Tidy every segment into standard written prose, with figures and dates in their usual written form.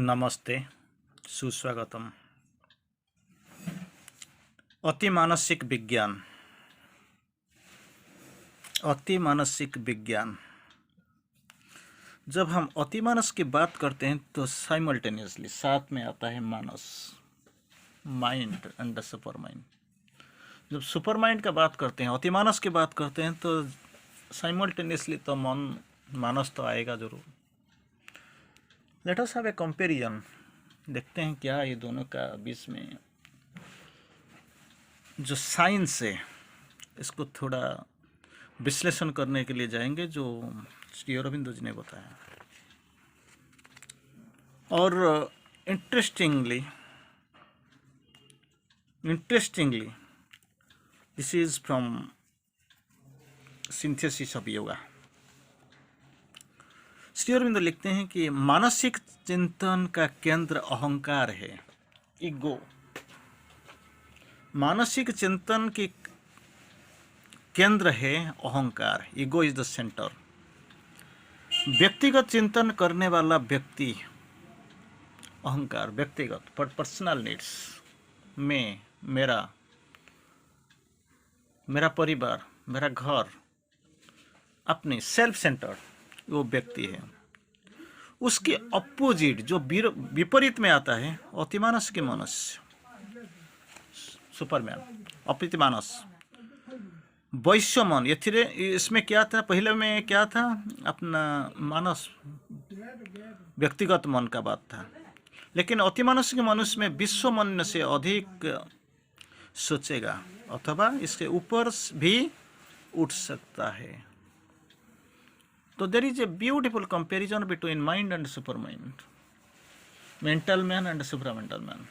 नमस्ते, सुस्वागतम। अति मानसिक विज्ञान। अति मानसिक विज्ञान। जब हम अति मानस की बात करते हैं तो साइमल्टेनियसली साथ में आता है मानस, mind and the super mind. जब सुपर माइंड का बात करते हैं, अति मानस की बात करते हैं तो साइमल्टेनियसली तो मन मानस तो आएगा जरूर। Let us have a comparison. देखते हैं क्या ये दोनों का बीच में जो साइंस है इसको थोड़ा विश्लेषण करने के लिए जाएंगे, जो श्री अरविंदो जी ने बताया। और interestingly this is from synthesis of yoga. Shri Aurobindo लिखते हैं कि मानसिक चिंतन का केंद्र अहंकार है, ईगो। मानसिक चिंतन की केंद्र है अहंकार, ईगो इज द सेंटर। व्यक्तिगत चिंतन करने वाला व्यक्ति, अहंकार, व्यक्तिगत पर्सनल नीड्स, मैं, मेरा परिवार, मेरा घर, अपनी सेल्फ सेंटर्ड वो व्यक्ति है। उसके अपोजिट जो विपरीत में आता है अतिमानस के मनुष्य, सुपरमैन, अप्रतिमानस, वैश्य मन। इसमें क्या था, पहले में क्या था, अपना मानस व्यक्तिगत मन का बात था। लेकिन अतिमानस के मनुष्य में विश्व मन से अधिक सोचेगा अथवा इसके ऊपर भी उठ सकता है। तो there is a beautiful comparison between mind and super mind, mental man and supramental man,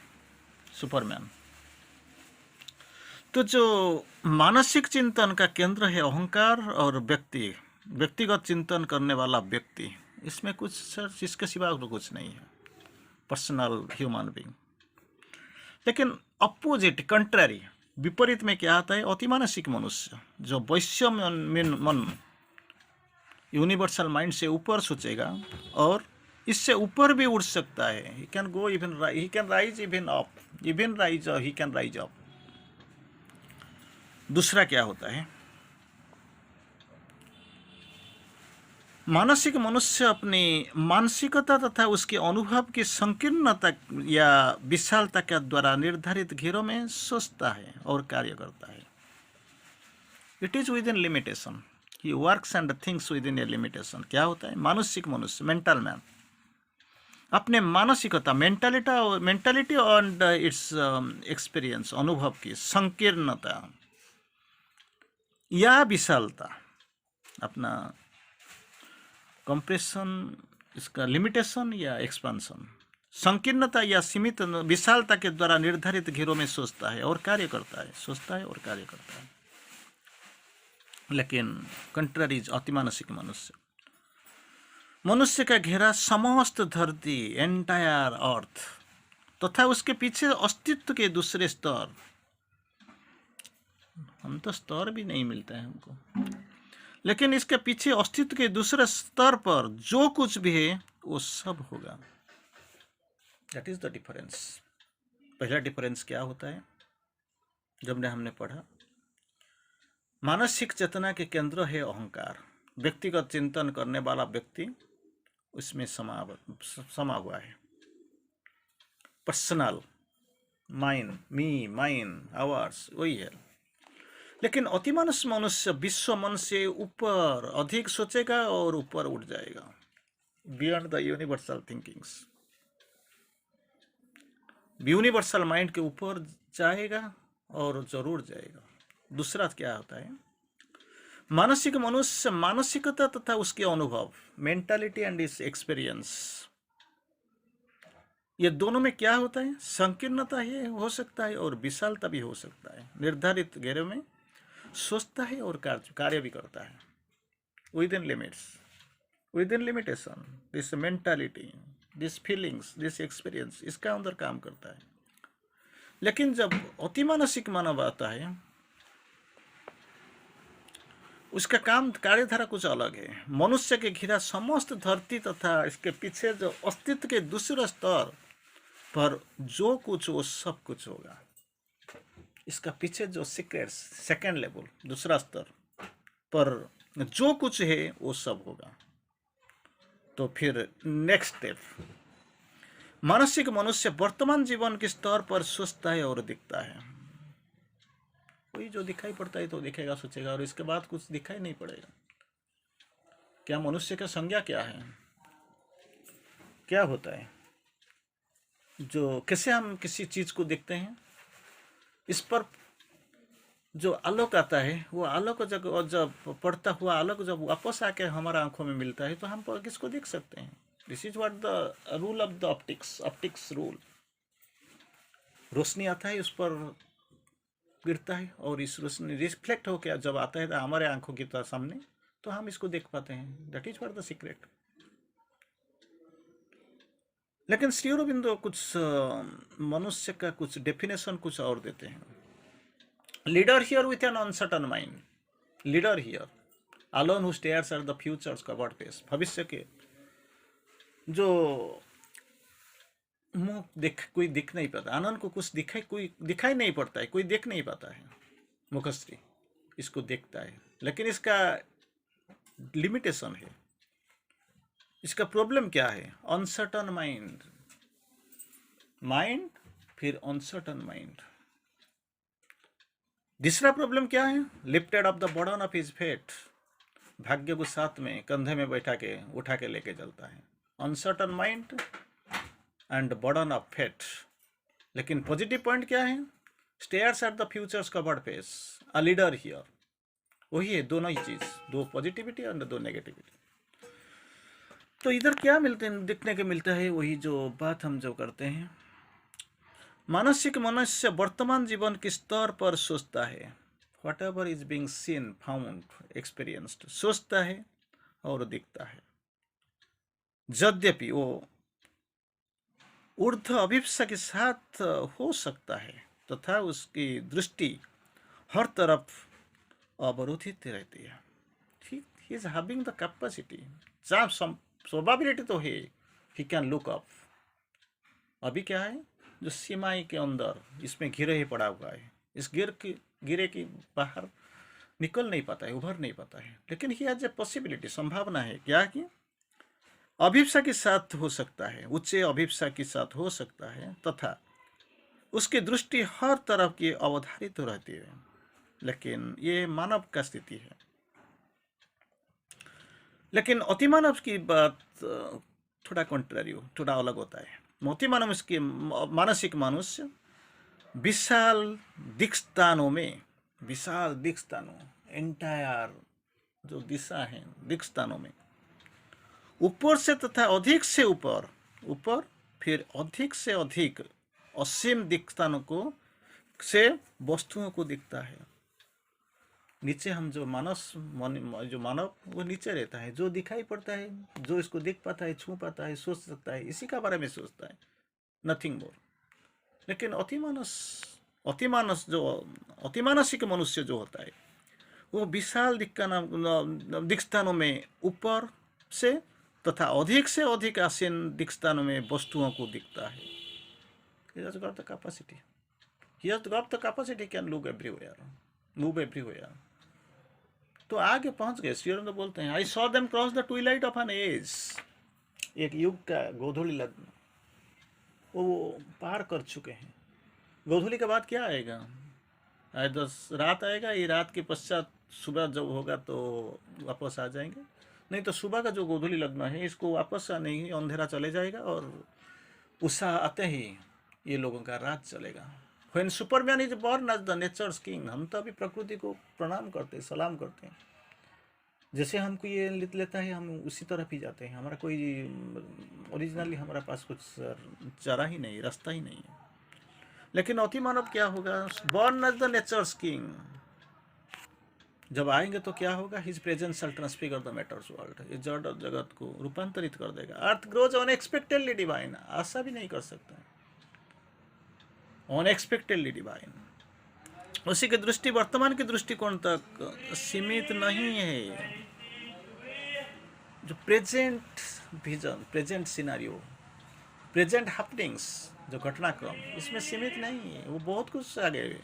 superman. तो जो मानसिक चिंतन का केंद्र है अहंकार और व्यक्तिगत चिंतन करने वाला व्यक्ति, इसमें कुछ सर इसके सिवा कुछ नहीं है, पर्सनल ह्यूमन बीइंग। लेकिन अपोजिट, कंट्रारी, विपरीत में क्या आता है, अतिमानसिक मनुष्य जो वैश्य मन, यूनिवर्सल माइंड से ऊपर सोचेगा और इससे ऊपर भी उड़ सकता है। He can go even, he can rise even up, even rise, he can rise up. दूसरा क्या होता है, मानसिक मनुष्य अपनी मानसिकता तथा उसके अनुभव की संकीर्णता या विशालता के द्वारा निर्धारित घेरों में सोचता है और कार्य करता है। It is with in limitation, he works and things with in A limitation. क्या होता है, मानसिक मनुष्य, मेंटल मैन, अपने मानसिकता, मेंटालिटी एंड इट्स एक्सपीरियंस, अनुभव की संकीर्णता या विशालता, अपना कंप्रेशन, इसका लिमिटेशन या एक्सपांशन, संकीर्णता या सीमित विशालता के द्वारा निर्धारित घेरों में सोचता है और कार्य करता है, सोचता है और कार्य करता है। लेकिन कंट्रारीज अतिमानसिक मनुष्य का घेरा समस्त धरती, एंटायर अर्थ, तथा उसके पीछे अस्तित्व के दूसरे स्तर, हम तो स्तर भी नहीं मिलता है हमको, लेकिन इसके पीछे अस्तित्व के दूसरे स्तर पर जो कुछ भी है वो सब होगा। That is the difference. पहला डिफरेंस क्या होता है, जब हमने पढ़ा, मानसिक चेतना के केंद्र है अहंकार, व्यक्तिगत चिंतन करने वाला व्यक्ति उसमें समा हुआ है, पर्सनल माइंड, मी, माइंड, आवर्स, वही है। लेकिन अतिमानस मनुष्य विश्व मन से ऊपर अधिक सोचेगा और ऊपर उठ जाएगा, beyond the universal thinkings, universal mind के ऊपर जाएगा और जरूर जाएगा। दूसरा क्या होता है, मानसिक मनुष्य मानसिकता तथा उसके अनुभव, मेंटालिटी एंड इस एक्सपीरियंस, ये दोनों में क्या होता है, संकीर्णता ही हो सकता है और विशालता भी हो सकता है। निर्धारित घेरे में सोचता है और कार्य भी करता है, with in limits, with in limitation, this mentality, this feelings, this experience, इसका अंदर काम करता है। लेकिन जब अतिमानसिक मानव आता है, उसका काम कार्यधारा कुछ अलग है। मनुष्य के घिरा समस्त धरती तथा इसके पीछे जो अस्तित्व के दूसरे स्तर पर जो कुछ वो सब कुछ होगा। इसका पीछे जो सीक्रेट्स सेकेंड लेवल दूसरा स्तर पर जो कुछ है वो सब होगा। तो फिर नेक्स्ट स्टेप, मानसिक मनुष्य वर्तमान जीवन के स्तर पर सोचता है और दिखता है। वही जो दिखाई पड़ता है तो दिखेगा, सोचेगा, और इसके बाद कुछ दिखाई नहीं पड़ेगा। क्या मनुष्य का संज्ञा क्या है, क्या होता है, जो कैसे हम किसी चीज को देखते हैं, इस पर जो आलोक आता है वो आलोक जब पड़ता हुआ आलोक जब वापस आके हमारा आंखों में मिलता है तो हम किसको देख सकते हैं। This is what the rule of the optics rule. रोशनी आता है, उस पर गिरता है और इस रोशनी रिफ्लेक्ट होकर जब आता है तो हमारे आंखों की सामने तो हम इसको देख पाते हैं। That is what the secret. लेकिन श्री अरबिंदो कुछ मनुष्य का कुछ डेफिनेशन कुछ और देते हैं। Leader here with an uncertain mind, leader here alone who stairs at the future's covered face. भविष्य के जो मुंह कोई दिख नहीं पाता, आनंद को कुछ कोई दिखाई नहीं पड़ता है, कोई देख नहीं पाता है। मुखश्री इसको देखता है, लेकिन इसका लिमिटेशन है। इसका प्रॉब्लम क्या है? अनसर्टन माइंड, माइंड फिर अनसर्टन माइंड। दूसरा प्रॉब्लम क्या है? Lifted off the burden of his fate, भाग्य को साथ में कंधे में बैठा के उठा के लेके चलता है। Uncertain mind and burden of fate. लेकिन पॉजिटिव पॉइंट क्या है? Stares at the future's covered face, a leader here. वही है, दोनों ही चीज, दो पॉजिटिविटी और दो नेगेटिविटी। तो इधर क्या मिलते हैं, दिखने के मिलता है वही जो बात हम जो करते हैं। मानसिक मनुष्य वर्तमान जीवन के स्तर पर सोचता है। What ever is being seen, found, experienced, सोचता है और दिखता है। यद्यपि वो ऊर्ध्व अभिप्सा के साथ हो सकता है तथा उसकी दृष्टि हर तरफ अवरोधित रहती है। He is having the capacity, probability तो है, ही कैन लुक अप। अभी क्या है, जो सीमाई के अंदर इसमें घिरे ही पड़ा हुआ है, इस गिरे की बाहर निकल नहीं पाता है, उभर नहीं पाता है। लेकिन ही हैज ए पॉसिबिलिटी, संभावना है क्या कि अभिप्सा के साथ हो सकता है, उच्च अभिप्सा के साथ हो सकता है तथा उसकी दृष्टि हर तरफ की अवधारित तो रहती है। लेकिन ये मानव का स्थिति है। लेकिन अतिमानव की बात थोड़ा कॉन्ट्रारी, थोड़ा अलग होता है। अतिमानव इसके मानसिक मनुष्य विशाल दिक्स्थानों में, विशाल दिक्स्थानों, एंटायर जो दिशा है दिक्स्थानों में, ऊपर से तथा अधिक से ऊपर, ऊपर फिर अधिक से अधिक असीम दिक्स्थानों को से वस्तुओं को दिखता है। नीचे हम जो मानव वो नीचे रहता है, जो दिखाई पड़ता है, जो इसको देख पाता है, छू पाता है, सोच सकता है, इसी का बारे में सोचता है, नथिंग मोर। लेकिन अतिमानसिक मनुष्य जो होता है वो विशाल दिक्स्थानों में ऊपर से तथा अधिक से अधिक आसीन दिक्स्थानों में वस्तुओं को दिखता है। He has got the capacity. He has got the capacity, can look everywhere, move everywhere. तो आगे पहुंच गए। श्री अरविंद बोलते हैं, I saw them cross the twilight of an age, एक युग का गोधूली लग्न वो पार कर चुके हैं। गोधूली के बाद क्या आएगा? रात आएगा। ये रात के पश्चात सुबह जब होगा तो वापस आ जाएंगे। नहीं तो सुबह का जो गोधूली लग्न है इसको वापस आने ही अंधेरा चले जाएगा और उषा आते ही ये लोगों का रात चलेगा। When Superman is born as the nature's king, हम तो अभी प्रकृति को प्रणाम करते हैं, सलाम करते हैं। जैसे हमको ये लेता है हम उसी तरफ ही जाते हैं। हमारा कोई ओरिजिनली हमारा पास कुछ चारा ही नहीं, रास्ता ही नहीं है। लेकिन अति मानव क्या होगा? Born as the nature's king. जब आएंगे तो क्या होगा? His presence shall transfigure the matter's world, ये जड़ जगत को रूपांतरित कर देगा। अर्थ ग्रोज अनएक्सपेक्टेडली डिवाइन, आशा भी नहीं कर सकता, अनएक्सपेक्टेडली डिवाइन। उसी की दृष्टि वर्तमान के दृष्टिकोण तक सीमित नहीं है। जो present vision, present scenario, present happenings, जो घटनाक्रम, इसमें सीमित नहीं है, वो बहुत कुछ आगे है।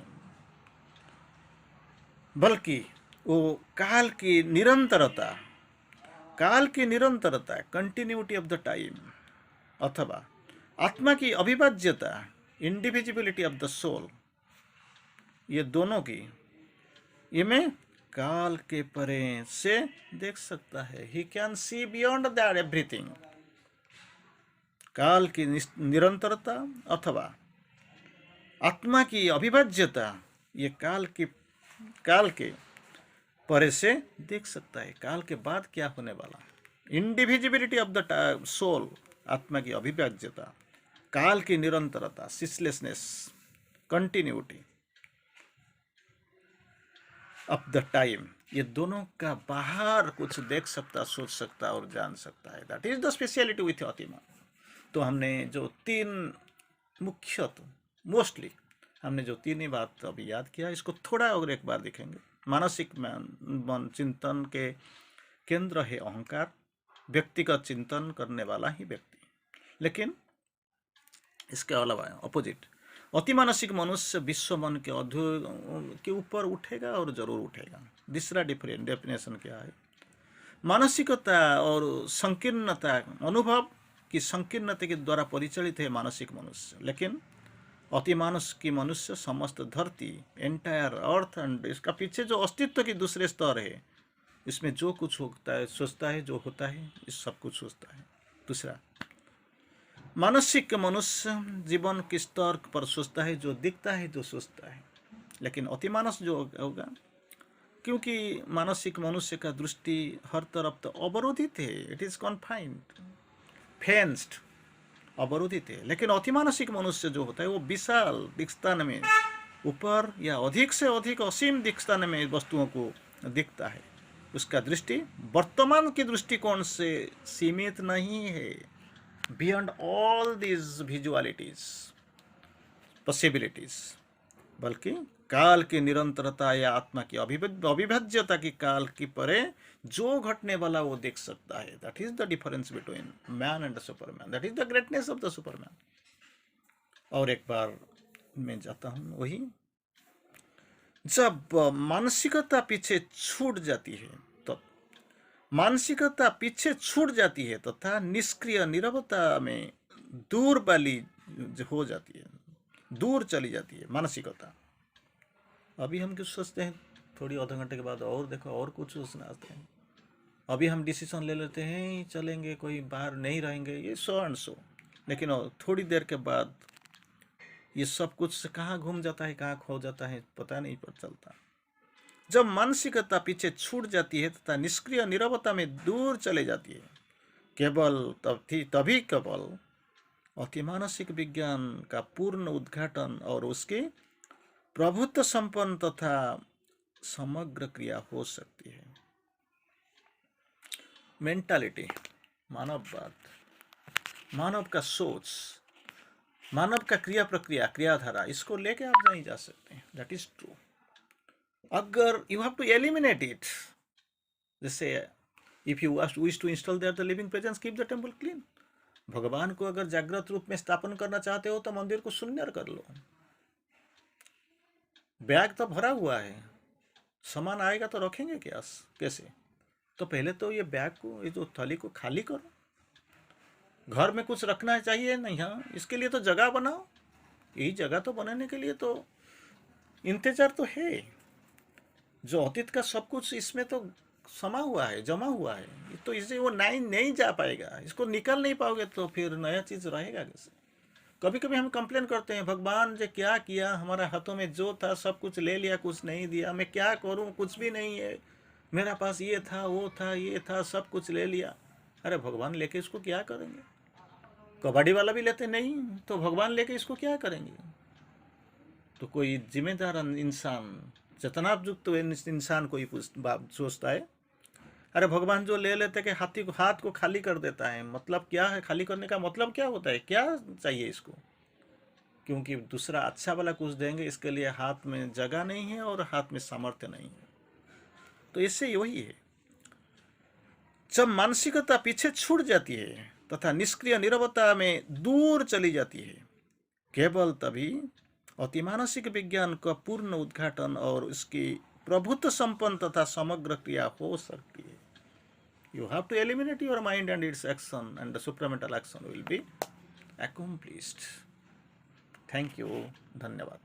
बल्कि वो काल की निरंतरता, काल की निरंतरता, कंटिन्यूटी ऑफ द टाइम, अथवा आत्मा की अविभाज्यता, इंडिविजिबिलिटी ऑफ द सोल, ये दोनों की, ये मैं काल के परे से देख सकता है। He can see beyond that everything. काल की निरंतरता अथवा आत्मा की अविभाज्यता, ये काल के परे से देख सकता है। काल के बाद क्या होने वाला, इंडिविजिबिलिटी ऑफ द सोल, आत्मा की अविभाज्यता, काल की निरंतरता, सिसलेसनेस, कंटिन्यूटी ऑफ द टाइम, ये दोनों का बाहर कुछ देख सकता, सोच सकता और जान सकता है। That is the speciality with अतिमा। तो हमने जो तीन मुख्यतः मोस्टली हमने जो तीन ही बात अभी याद किया, इसको थोड़ा और एक बार देखेंगे। मानसिक मन चिंतन के केंद्र है अहंकार, व्यक्तिगत चिंतन करने वाला ही व्यक्ति। लेकिन इसके अलावा अपोजिट, अतिमानसिक मनुष्य विश्व मन के ऊपर उठेगा और जरूर उठेगा। दूसरा डिफरेंट डेफिनेशन क्या है, मानसिकता और संकीर्णता, अनुभव की संकीर्णता के द्वारा परिचालित है मानसिक मनुष्य। लेकिन अतिमानस की मनुष्य समस्त धरती, एंटायर अर्थ एंड इसका पीछे जो अस्तित्व की दूसरे स्तर है, इसमें जो कुछ होता है, सोचता है, जो होता है, इस सब कुछ सोचता है। दूसरा, मानसिक मनुष्य जीवन के स्तर पर सोचता है, जो दिखता है, जो सोचता है। लेकिन अतिमानस जो होगा, क्योंकि मानसिक मनुष्य का दृष्टि हर तरफ तो अवरोधित है, इट इज कॉन्फाइंड, फेंस्ड, अवरोधित है। लेकिन अतिमानसिक मनुष्य जो होता है वो विशाल दिक्स्थान में, ऊपर या अधिक से अधिक असीम दिक्स्थान में वस्तुओं को दिखता है। उसका दृष्टि वर्तमान के दृष्टिकोण से सीमित नहीं है, बियॉन्ड ऑल दीज विजुअलिटीज, पॉसिबिलिटीज, बल्कि काल की निरंतरता या आत्मा की अविभाज्यता की काल की परे जो घटने वाला वो देख सकता है। That is the difference between man and Superman, that is the greatness of the Superman. और एक बार मैं जाता हूँ वही, जब मानसिकता पीछे छूट जाती है, तो मानसिकता पीछे छूट जाती है तथा निष्क्रिय नीरवता में दूर वाली हो जाती है, दूर चली जाती है मानसिकता। अभी हम कुछ सोचते हैं, थोड़ी आधा घंटे के बाद और देखो और कुछ सोचना आते हैं। अभी हम डिसीजन ले लेते हैं, चलेंगे, कोई बाहर नहीं रहेंगे, ये सो एंड सो। लेकिन थोड़ी देर के बाद ये सब कुछ कहाँ घूम जाता है, कहाँ खो जाता है, पता नहीं चलता। जब मानसिकता पीछे छूट जाती है तथा निष्क्रिय नीरवता में दूर चले जाती है, केवल तभी केवल अतिमानसिक विज्ञान का पूर्ण उद्घाटन और उसके प्रभुत्व संपन्न तथा समग्र क्रिया हो सकती है। मेंटालिटी, मानववाद, मानव का सोच, मानव का क्रिया प्रक्रिया, क्रियाधारा, इसको लेके आप नहीं जा सकते। That is true. अगर you have to eliminate it, जैसे if you wish to install there the living presence, keep the temple clean. भगवान को अगर जागृत रूप में स्थापन करना चाहते हो तो मंदिर को शून्य कर लो। बैग तो भरा हुआ है, सामान आएगा तो रखेंगे क्या, कैसे? तो पहले तो ये बैग को, ये जो थैली को खाली करो। घर में कुछ रखना चाहिए नहीं, हाँ, इसके लिए तो जगह बनाओ। यही जगह तो बनाने के लिए तो इंतजार तो है। जो अतीत का सब कुछ इसमें तो समा हुआ है, जमा हुआ है, तो इसे वो नहीं जा पाएगा, इसको निकल नहीं पाओगे तो फिर नया चीज रहेगा कैसे? कभी कभी हम कंप्लेन करते हैं, भगवान ने क्या किया, हमारे हाथों में जो था सब कुछ ले लिया, कुछ नहीं दिया, मैं क्या करूं, कुछ भी नहीं है, मेरा पास ये था, वो था, ये था, सब कुछ ले लिया। अरे भगवान लेके इसको क्या करेंगे? कबड्डी वाला भी लेते नहीं, तो भगवान लेके इसको क्या करेंगे? तो कोई जिम्मेदार इंसान, चेतनायुक्त इंसान कोई सोचता है, अरे भगवान जो ले लेते कि हाथ को खाली कर देता है, मतलब क्या है? खाली करने का मतलब क्या होता है? क्या चाहिए इसको? क्योंकि दूसरा अच्छा वाला कुछ देंगे इसके लिए हाथ में जगह नहीं है और हाथ में सामर्थ्य नहीं है। तो इससे वही है, जब मानसिकता पीछे छूट जाती है तथा निष्क्रिय नीरवता में दूर चली जाती है, केवल तभी अतिमानसिक विज्ञान का पूर्ण उद्घाटन और उसकी प्रभुत्व संपन्न तथा समग्र क्रिया हो सकती है। You have to eliminate your mind and its action, and the supramental action will be accomplished. Thank you. धन्यवाद।